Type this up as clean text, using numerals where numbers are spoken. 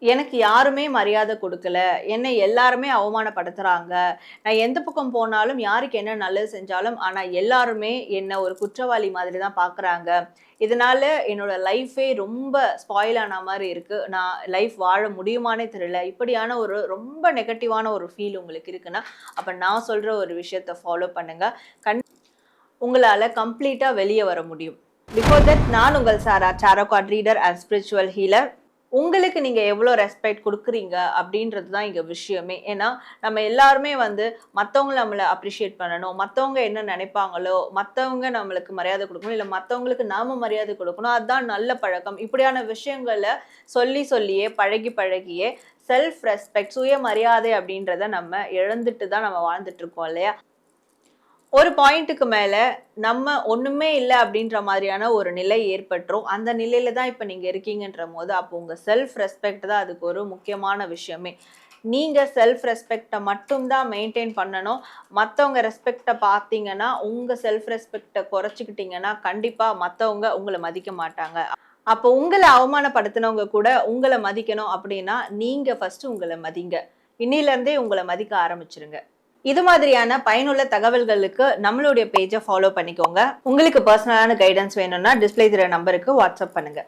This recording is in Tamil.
எனக்கு யாருமே மரியாதை குடுக்கல. என்னை எல்லாருமே அவமானப்படுத்துறாங்க. நான் எந்த பக்கம் போனாலும், யாருக்கு என்ன நல்லது செஞ்சாலும், ஆனா எல்லாருமே என்ன ஒரு குற்றவாளி மாதிரி தான் பார்க்குறாங்க. இதனால என்னோட லைஃபே ரொம்ப ஸ்பாயில் ஆன மாரி இருக்கு. நான் லைஃப் வாழ முடியுமான்னே தெரியல. இப்படியான ஒரு ரொம்ப நெகட்டிவான ஒரு ஃபீல் உங்களுக்கு இருக்குன்னா, அப்ப நான் சொல்ற ஒரு விஷயத்த ஃபாலோ பண்ணுங்க. உங்களால கம்ப்ளீட்டா வெளிய வர முடியும். பிஃபோர் தட் நான் உங்கள் Sara, tarot card reader and spiritual healer. உங்களுக்கு நீங்க எவ்வளோ ரெஸ்பெக்ட் குடுக்குறீங்க அப்படின்றது தான் இங்க விஷயமே. ஏன்னா, நம்ம எல்லாருமே வந்து மத்தவங்கள நம்மள அப்ரிஷியேட் பண்ணணும். மத்தவங்க என்ன நெனைப்பாங்களோ, மத்தவங்க நம்மளுக்கு மரியாதை குடுக்கணும். இல்ல மத்தவங்களுக்கு நாம மரியாதை குடுக்கணும். அதுதான் நல்ல பழக்கம். இப்படியான விஷயங்கள சொல்லி சொல்லியே, பழகி பழகியே செல்ஃப் ரெஸ்பெக்ட், சுயமரியாதை அப்படின்றத நம்ம இழந்துட்டு தான் நம்ம வாழ்ந்துட்டு இருக்கோம் இல்லையா? ஒரு பாயிண்ட்டுக்கு மேல நம்ம ஒண்ணுமே இல்ல அப்படின்ற மாதிரியான ஒரு நிலை ஏற்பட்டுரும். அந்த நிலையில தான் இப்ப நீங்க இருக்கீங்கன்றபோது, அப்போ உங்க செல்ஃப் ரெஸ்பெக்ட் தான் அதுக்கு ஒரு முக்கியமான விஷயமே. நீங்க செல்ஃப் ரெஸ்பெக்ட்ட மட்டும் தான் மெயின்டெயின் பண்ணணும். மத்தவங்க ரெஸ்பெக்ட்ட பார்த்தீங்கன்னா, உங்க செல்ஃப் ரெஸ்பெக்ட்ட குறைச்சுக்கிட்டீங்கன்னா, கண்டிப்பா மத்தவங்க உங்கள மதிக்க மாட்டாங்க. அப்போ உங்கள அவமானப்படுத்தினவங்க கூட உங்கள மதிக்கணும் அப்படின்னா, நீங்க ஃபர்ஸ்ட் உங்கள மதிங்க. இன்னில இருந்தே உங்கள மதிக்க ஆரம்பிச்சுருங்க. இது மாதிரியான பயனுள்ள தகவல்களுக்கு நம்மளுடைய பேஜ ஃபாலோ பண்ணிக்கோங்க. உங்களுக்கு பர்சனலான கைடன்ஸ் வேணும்னா டிஸ்ப்ளே தெரியிற நம்பருக்கு வாட்ஸ்அப் பண்ணுங்க.